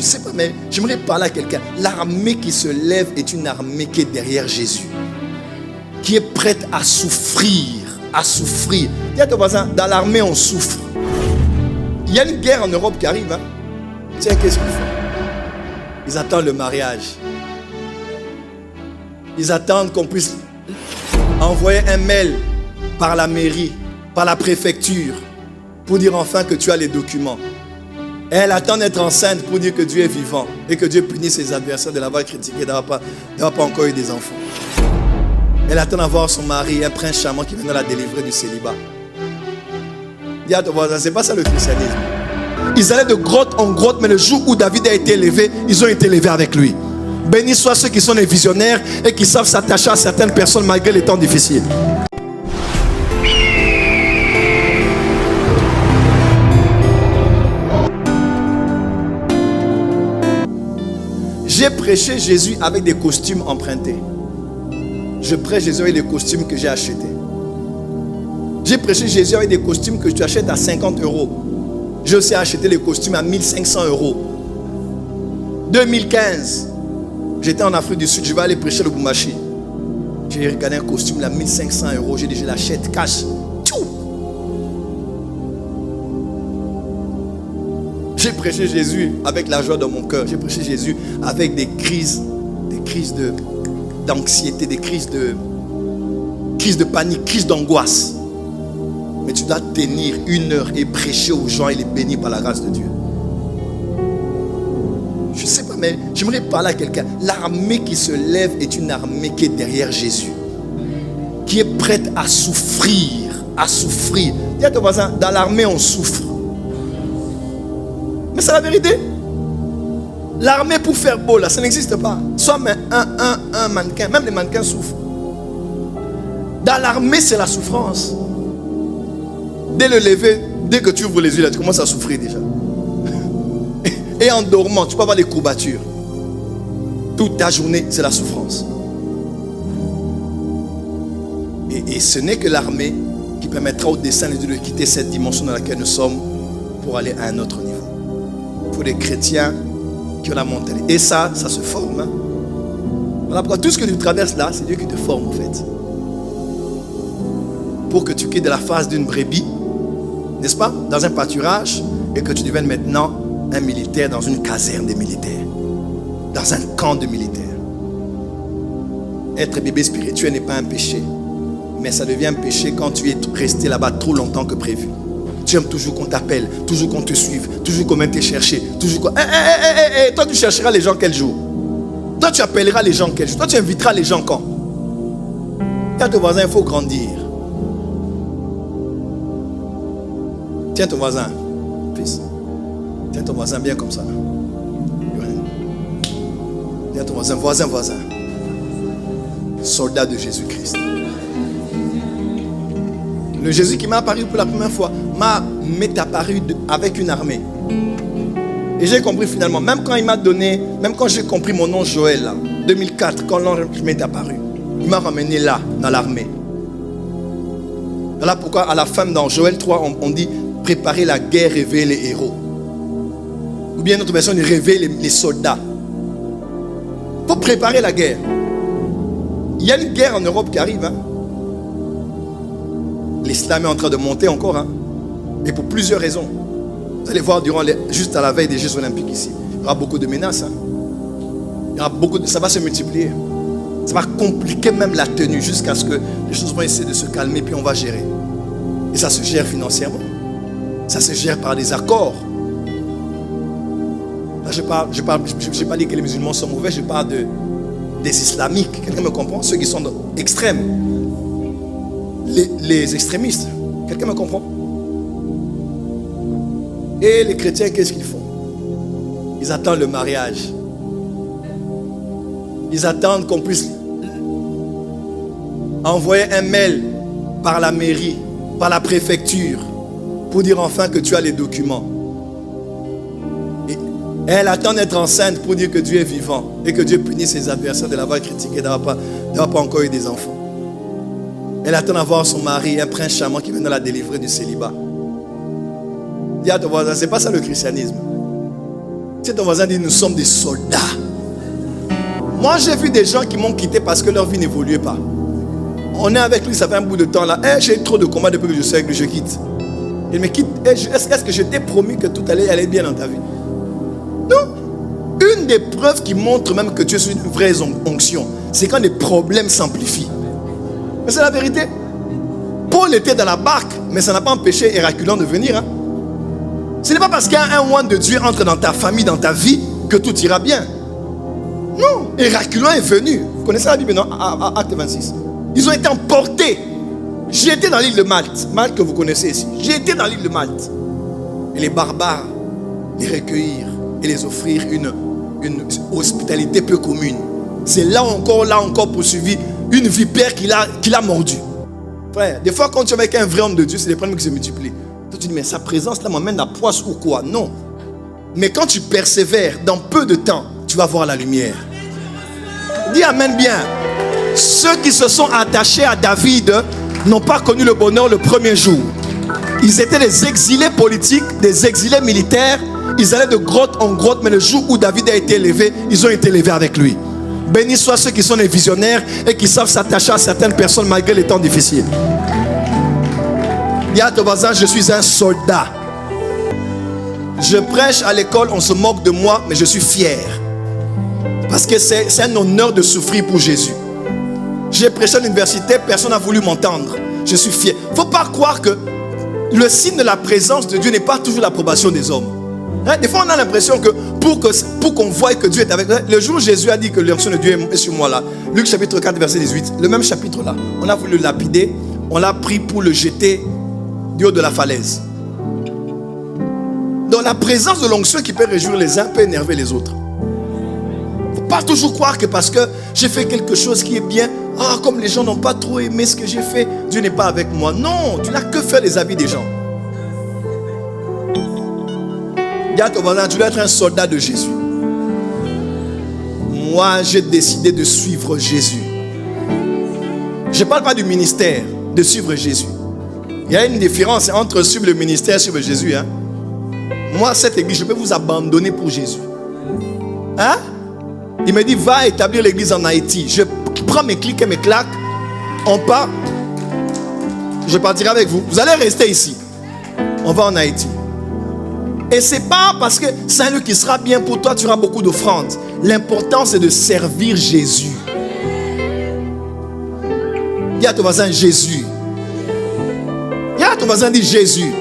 Je sais pas, mais j'aimerais parler à quelqu'un. L'armée qui se lève est une armée qui est derrière Jésus, qui est prête à souffrir, à souffrir. Dis à ton voisin, dans l'armée on souffre. Il y a une guerre en Europe qui arrive. Tiens, qu'est-ce qu'ils font? Ils attendent le mariage. Ils attendent qu'on puisse envoyer un mail par la mairie, par la préfecture, pour dire enfin que tu as les documents. Et elle attend d'être enceinte pour dire que Dieu est vivant et que Dieu punit ses adversaires de l'avoir critiqué, d'avoir pas encore eu des enfants. Elle attend d'avoir son mari, un prince charmant qui viendra la délivrer du célibat. Dis à ton voisin, c'est pas ça le christianisme. Ils allaient de grotte en grotte, mais le jour où David a été élevé, ils ont été élevés avec lui. Bénis soient ceux qui sont des visionnaires et qui savent s'attacher à certaines personnes malgré les temps difficiles. J'ai prêché Jésus avec des costumes empruntés. Je prêche Jésus avec des costumes que j'ai achetés. J'ai prêché Jésus avec des costumes que tu achètes à 50 €. Je sais acheter les costumes à 1500 €. 2015, j'étais en Afrique du Sud, je vais aller prêcher le Boumachi. J'ai regardé un costume à 1500 €. J'ai dit, je l'achète cash. Tchou! J'ai prêché Jésus avec la joie dans mon cœur. J'ai prêché Jésus avec des crises d'anxiété, des crises de panique, crises d'angoisse. Mais tu dois tenir 1 heure et prêcher aux gens et les bénir par la grâce de Dieu. Je ne sais pas, mais j'aimerais parler à quelqu'un. L'armée qui se lève est une armée qui est derrière Jésus, qui est prête à souffrir, à souffrir. Dis à ton voisin, dans l'armée on souffre. Mais c'est la vérité. L'armée pour faire beau là, ça n'existe pas. Soit un mannequin, même les mannequins souffrent. Dans l'armée c'est la souffrance. Dès le lever, dès que tu ouvres les yeux là, tu commences à souffrir déjà. Et en dormant, tu peux avoir des courbatures. Toute ta journée, c'est la souffrance. Et ce n'est que l'armée qui permettra au dessein de Dieu de quitter cette dimension dans laquelle nous sommes pour aller à un autre niveau. Il faut des chrétiens qui ont la mentalité. Et ça se forme. Voilà pourquoi tout ce que tu traverses là, c'est Dieu qui te forme en fait. Pour que tu quittes de la phase d'une brebis, n'est-ce pas, dans un pâturage, et que tu deviennes maintenant un militaire dans une caserne de militaires, dans un camp de militaires. Être bébé spirituel n'est pas un péché, mais ça devient un péché quand tu es resté là-bas trop longtemps que prévu. Tu aimes toujours qu'on t'appelle, toujours qu'on te suive, toujours qu'on vienne te chercher, toujours qu'on... Toi tu chercheras les gens quel jour? Toi tu appelleras les gens quel jour? Toi tu inviteras les gens quand? Tiens ton voisin, il faut grandir. Tiens ton voisin, fils. Tiens ton voisin bien comme ça. Tiens ton voisin, voisin. Soldat de Jésus-Christ. Le Jésus qui m'a apparu pour la première fois m'est apparu avec une armée. Et j'ai compris finalement, même quand il m'a donné, même quand j'ai compris mon nom Joël, là, 2004, quand l'ange m'est apparu, il m'a ramené là, dans l'armée. Voilà pourquoi à la fin dans Joël 3, on dit préparer la guerre, réveiller les héros. Ou bien notre version dit réveiller les soldats. Il faut préparer la guerre. Il y a une guerre en Europe qui arrive. L'islam est en train de monter encore. Et pour plusieurs raisons. Vous allez voir juste à la veille des Jeux Olympiques ici. Il y aura beaucoup de menaces. Il y aura ça va se multiplier. Ça va compliquer même la tenue jusqu'à ce que les choses vont essayer de se calmer puis on va gérer. Et ça se gère financièrement. Ça se gère par des accords. Là, je n'ai pas dit que les musulmans sont mauvais, je parle des islamiques. Quelqu'un me comprend? Ceux qui sont extrêmes. Les extrémistes. Quelqu'un me comprend? Et les chrétiens, qu'est-ce qu'ils font? Ils attendent le mariage. Ils attendent qu'on puisse envoyer un mail par la mairie, par la préfecture, pour dire enfin que tu as les documents. Et elle attend d'être enceinte pour dire que Dieu est vivant et que Dieu punit ses adversaires de l'avoir critiqué, d'avoir pas encore eu des enfants. Elle attend d'avoir son mari, un prince charmant qui viendra la délivrer du célibat. Dis à ton voisin, c'est pas ça le christianisme. C'est ton voisin dit, nous sommes des soldats. Moi, j'ai vu des gens qui m'ont quitté parce que leur vie n'évoluait pas. On est avec lui, ça fait un bout de temps là. J'ai eu trop de combats depuis que je sais que je quitte. Il me quitte. Est-ce que je t'ai promis que tout allait aller bien dans ta vie? Non. Une des preuves qui montre même que tu es sur une vraie onction, c'est quand les problèmes s'amplifient. Mais c'est la vérité. Paul était dans la barque, mais ça n'a pas empêché Héraclion de venir. Hein. Ce n'est pas parce qu'il y a un oint de Dieu entre dans ta famille, dans ta vie, que tout ira bien. Non, Héraclion est venu. Vous connaissez la Bible, non? Acte 26. Ils ont été emportés. J'ai été dans l'île de Malte. Malte que vous connaissez ici. J'ai été dans l'île de Malte. Et les barbares les recueillir et les offrir une hospitalité peu commune. C'est là encore poursuivi une vipère qui l'a mordu. Frère, des fois quand tu es avec un vrai homme de Dieu, c'est des problèmes qui se multiplient. Toi tu dis, mais sa présence là m'amène la poisse ou quoi? Non. Mais quand tu persévères, dans peu de temps, tu vas voir la lumière. Dis amen bien. Ceux qui se sont attachés à David n'ont pas connu le bonheur le premier jour. Ils étaient des exilés politiques, des exilés militaires. Ils allaient de grotte en grotte, mais le jour où David a été élevé, ils ont été élevés avec lui. Bénis soient ceux qui sont des visionnaires et qui savent s'attacher à certaines personnes malgré les temps difficiles. Dis à ton voisin, je suis un soldat. Je prêche à l'école, on se moque de moi, mais je suis fier. Parce que c'est un honneur de souffrir pour Jésus. J'ai prêché à l'université, personne n'a voulu m'entendre. Je suis fier. Il ne faut pas croire que le signe de la présence de Dieu n'est pas toujours l'approbation des hommes. Hein? Des fois, on a l'impression que pour qu'on voie que Dieu est avec nous. Le jour où Jésus a dit que l'onction de Dieu est sur moi là, Luc chapitre 4, verset 18, le même chapitre là, on a voulu le lapider, on l'a pris pour le jeter du haut de la falaise. Donc la présence de l'onction qui peut réjouir les uns peut énerver les autres. Il ne faut pas toujours croire que parce que j'ai fait quelque chose qui est bien, comme les gens n'ont pas trop aimé ce que j'ai fait, Dieu n'est pas avec moi. Non, tu n'as que faire les avis des gens. Dis à ton voisin, tu dois être un soldat de Jésus. Moi, j'ai décidé de suivre Jésus. Je ne parle pas du ministère, de suivre Jésus. Il y a une différence entre suivre le ministère et suivre Jésus. Hein? Moi, cette église, je peux vous abandonner pour Jésus. Hein? Il me dit, va établir l'église en Haïti. Je prends mes clics et mes claques. On part. Je partirai avec vous. Vous allez rester ici. On va en Haïti. Et ce n'est pas parce que c'est un lieu qui sera bien pour toi, tu auras beaucoup d'offrandes. L'important, c'est de servir Jésus. Dis à ton voisin, Jésus. Dis à ton voisin, dis Jésus.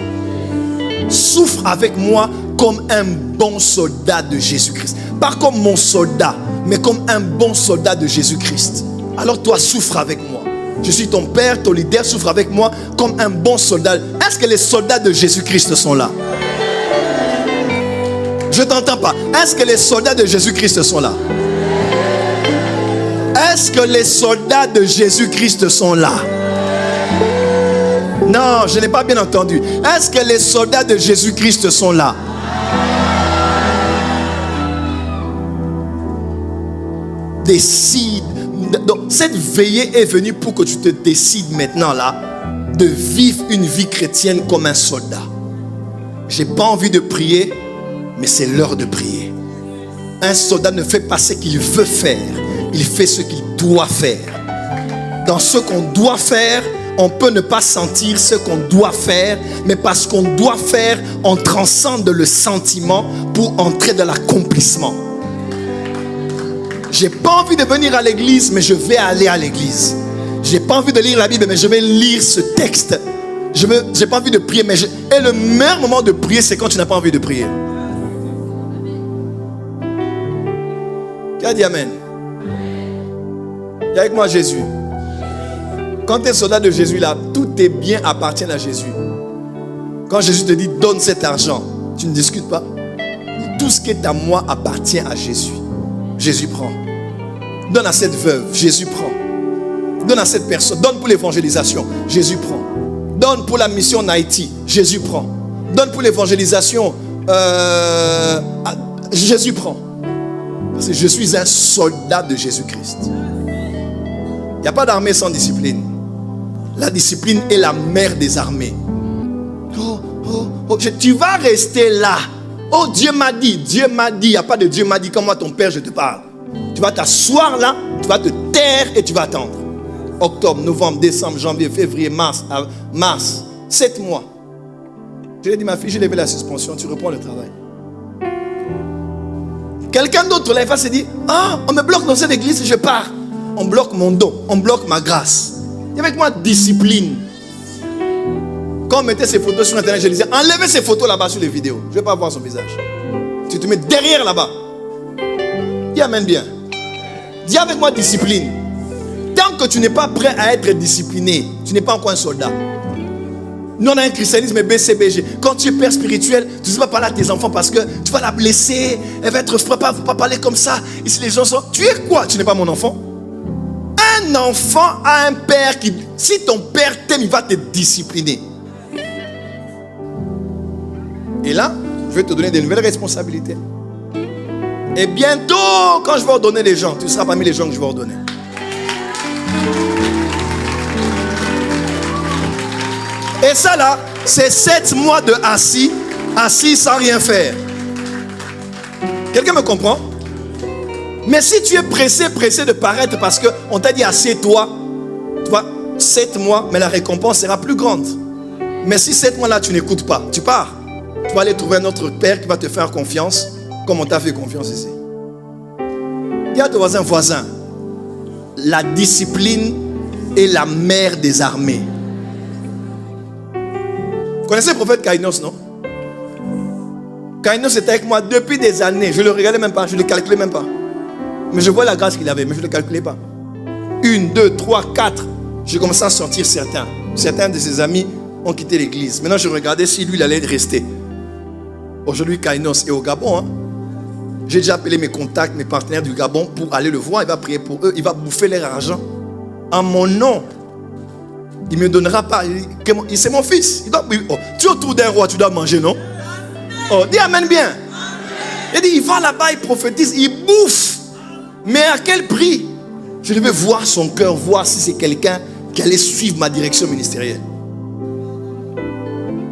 Souffre avec moi comme un bon soldat de Jésus-Christ. Pas comme mon soldat, mais comme un bon soldat de Jésus-Christ. Alors toi, souffre avec moi. Je suis ton père, ton leader, souffre avec moi comme un bon soldat. Est-ce que les soldats de Jésus-Christ sont là? Je ne t'entends pas. Est-ce que les soldats de Jésus-Christ sont là? Est-ce que les soldats de Jésus-Christ sont là? Non, je n'ai pas bien entendu. Est-ce que les soldats de Jésus-Christ sont là? Décide. Donc, cette veillée est venue pour que tu te décides maintenant là de vivre une vie chrétienne comme un soldat. J'ai pas envie de prier, mais c'est l'heure de prier. Un soldat ne fait pas ce qu'il veut faire, il fait ce qu'il doit faire. Dans ce qu'on doit faire, on peut ne pas sentir ce qu'on doit faire, mais parce qu'on doit faire, on transcende le sentiment pour entrer dans l'accomplissement. J'ai pas envie de venir à l'église, mais je vais aller à l'église. J'ai pas envie de lire la Bible, mais je vais lire ce texte. J'ai pas envie de prier, mais et le meilleur moment de prier, c'est quand tu n'as pas envie de prier. Qui a dit amen? Et avec moi Jésus. Quand tu es soldat de Jésus là, tout tes biens appartiennent à Jésus. Quand Jésus te dit donne cet argent, tu ne discutes pas. Tout ce qui est à moi appartient à Jésus. Jésus prend. Donne à cette veuve, Jésus prend. Donne à cette personne, donne pour l'évangélisation, Jésus prend. Donne pour la mission en Haïti, Jésus prend. Donne pour l'évangélisation, Jésus prend. Parce que je suis un soldat de Jésus-Christ. Il n'y a pas d'armée sans discipline. La discipline est la mère des armées. Tu vas rester là Oh, Dieu m'a dit, Dieu m'a dit. Il n'y a pas de Dieu m'a dit comme moi, ton père, je te parle. Tu vas t'asseoir là, tu vas te taire et tu vas attendre. Octobre, novembre, décembre, janvier, février, mars, 7 mois. Je lui ai dit, ma fille, j'ai levé la suspension, tu reprends le travail. Quelqu'un d'autre là, il va se dire, ah, on me bloque dans cette église, je pars. On bloque mon don, on bloque ma grâce. Il y avait avec moi discipline. Quand on mettait ces photos sur internet, je disais, enlevez ces photos là-bas sur les vidéos. Je ne vais pas voir son visage. Tu te mets derrière là-bas. Dis amen bien. Dis avec moi discipline. Tant que tu n'es pas prêt à être discipliné, tu n'es pas encore un soldat. Nous on a un christianisme BCBG. Quand tu es père spirituel, tu ne sais pas parler à tes enfants parce que tu vas la blesser. Elle va être frappa, il ne faut pas parler comme ça. Ici les gens sont... Tu es quoi? Tu n'es pas mon enfant? Un enfant a un père qui... Si ton père t'aime, il va te discipliner. Et là, je vais te donner de nouvelles responsabilités. Et bientôt, quand je vais ordonner les gens, tu seras parmi les gens que je vais ordonner. Et ça là, c'est 7 mois de assis sans rien faire. Quelqu'un me comprend? Mais si tu es pressé de paraître parce qu'on t'a dit assieds-toi, tu vois, 7 mois, mais la récompense sera plus grande. Mais si 7 mois là, tu n'écoutes pas, tu pars. Tu vas aller trouver un autre père qui va te faire confiance, comme on t'a fait confiance ici. Dis à ton voisin, la discipline est la mère des armées. Vous connaissez le prophète Kainos, non? Kainos était avec moi depuis des années. Je ne le regardais même pas, je ne le calculais même pas. Mais je vois la grâce qu'il avait, mais je ne le calculais pas. 1, 2, 3, 4. J'ai commencé à sortir certains. Certains de ses amis ont quitté l'église. Maintenant, je regardais si lui, il allait rester. Aujourd'hui, Kainos est au Gabon. Hein? J'ai déjà appelé mes contacts, mes partenaires du Gabon pour aller le voir. Il va prier pour eux. Il va bouffer leur argent. En mon nom. Il ne me donnera pas. C'est mon fils. Tu es autour d'un roi, tu dois manger, non? Oh, dis amen bien. Il dit, il va là-bas, il prophétise, il bouffe. Mais à quel prix? Je devais voir son cœur, voir si c'est quelqu'un qui allait suivre ma direction ministérielle.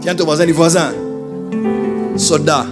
Tiens ton voisin, les voisins. Soldat.